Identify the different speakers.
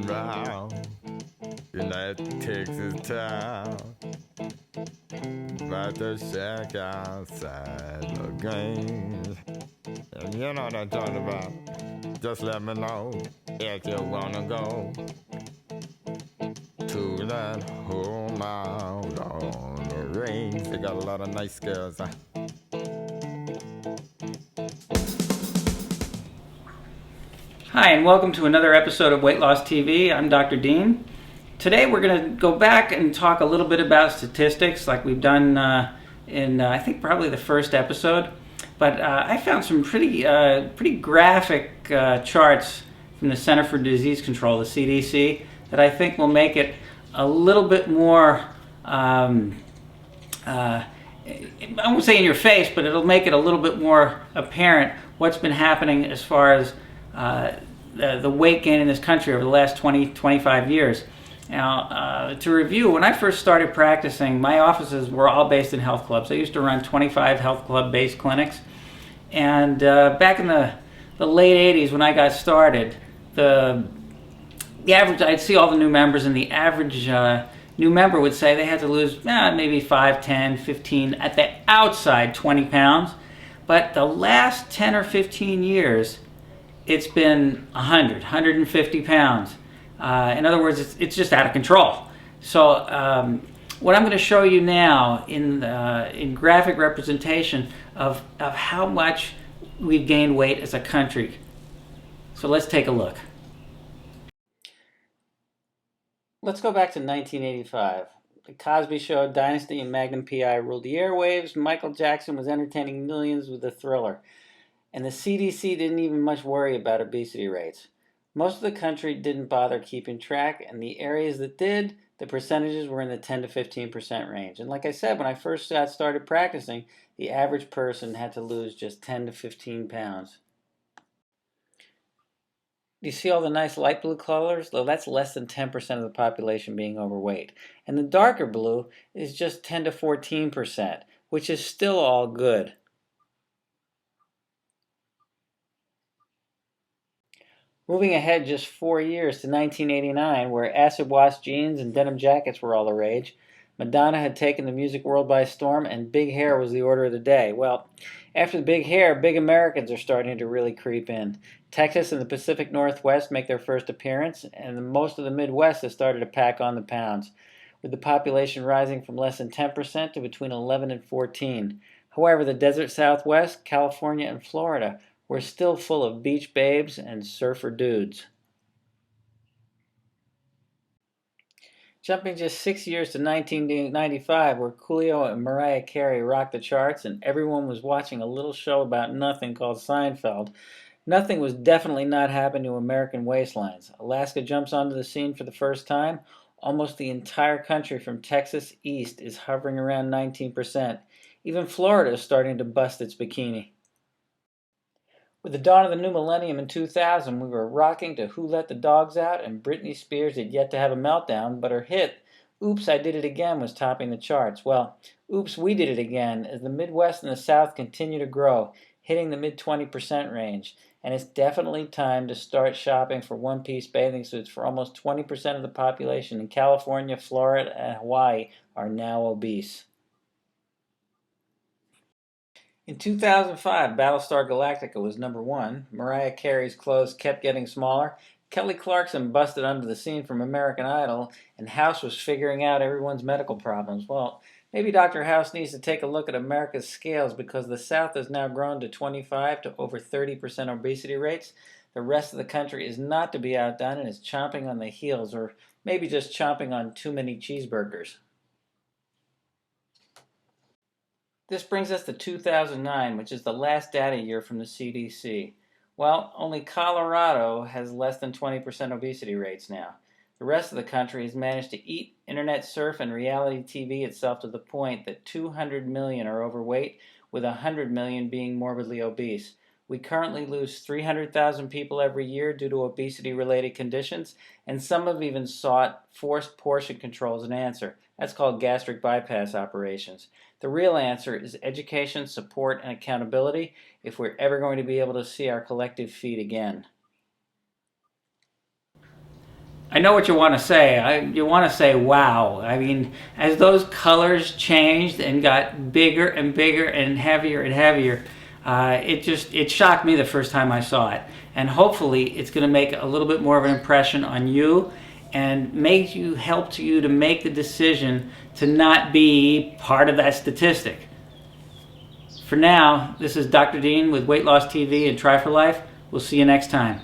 Speaker 1: round in that Texas town. About to shack outside the games. And you know what I'm talking about. Just let me know if you wanna go to that home out on the range. They got a lot of nice girls.
Speaker 2: Hi, and welcome to another episode of Weight Loss TV. I'm Dr. Dean. Today we're going to go back and talk a little bit about statistics like we've done in I think probably the first episode. But I found some pretty graphic charts from the Center for Disease Control, the CDC, that I think will make it a little bit more, I won't say in your face, but it'll make it a little bit more apparent what's been happening as far as the weight gain in this country over the last 25 years. Now, to review, when I first started practicing, my offices were all based in health clubs. I used to run 25 health club-based clinics. And back in the late 80s when I got started, the average, I'd see all the new members, and the average new member would say they had to lose maybe 5, 10, 15, at the outside 20 pounds. But the last 10 or 15 years, it's been 100, 150 pounds. In other words, it's just out of control. So what I'm going to show you now in graphic representation of how much we've gained weight as a country. So let's take a look. Let's go back to 1985. The Cosby Show, Dynasty, and Magnum PI ruled the airwaves. Michael Jackson was entertaining millions with a Thriller. And the CDC didn't even much worry about obesity rates. Most of the country didn't bother keeping track, and the areas that did, the percentages were in the 10 to 15% range. And like I said, when I first started practicing, the average person had to lose just 10 to 15 pounds. Do you see all the nice light blue colors? Well, that's less than 10% of the population being overweight. And the darker blue is just 10 to 14%, which is still all good. Moving ahead just 4 years to 1989, where acid wash jeans and denim jackets were all the rage, Madonna had taken the music world by storm, and big hair was the order of the day. Well, after the big hair, big Americans are starting to really creep in. Texas and the Pacific Northwest make their first appearance, and most of the Midwest has started to pack on the pounds, with the population rising from less than 10% to between 11 and 14. However, the desert Southwest, California, and Florida we're still full of beach babes and surfer dudes. Jumping just 6 years to 1995, where Coolio and Mariah Carey rocked the charts and everyone was watching a little show about nothing called Seinfeld, nothing was definitely not happening to American waistlines. Alaska jumps onto the scene for the first time. Almost the entire country from Texas east is hovering around 19%. Even Florida is starting to bust its bikini. With the dawn of the new millennium in 2000, we were rocking to Who Let the Dogs Out, and Britney Spears had yet to have a meltdown, but her hit, Oops, I Did It Again, was topping the charts. Well, oops, we did it again, as the Midwest and the South continue to grow, hitting the mid-20% range. And it's definitely time to start shopping for one-piece bathing suits, for almost 20% of the population in California, Florida, and Hawaii are now obese. In 2005, Battlestar Galactica was #1. Mariah Carey's clothes kept getting smaller. Kelly Clarkson busted onto the scene from American Idol, and House was figuring out everyone's medical problems. Well, maybe Dr. House needs to take a look at America's scales, because the South has now grown to 25 to over 30% obesity rates. The rest of the country is not to be outdone and is chomping on the heels, or maybe just chomping on too many cheeseburgers. This brings us to 2009, which is the last data year from the CDC. Well, only Colorado has less than 20% obesity rates now. The rest of the country has managed to eat, internet surf, and reality TV itself to the point that 200 million are overweight, with 100 million being morbidly obese. We currently lose 300,000 people every year due to obesity-related conditions, and some have even sought forced portion control as an answer. That's called gastric bypass operations. The real answer is education, support, and accountability if we're ever going to be able to see our collective feet again. I know what you want to say. You want to say, wow. I mean, as those colors changed and got bigger and bigger and heavier, it shocked me the first time I saw it. And hopefully it's going to make a little bit more of an impression on you and help you to make the decision to not be part of that statistic. For now, this is Dr. Dean with Weight Loss TV and Try for Life. We'll see you next time.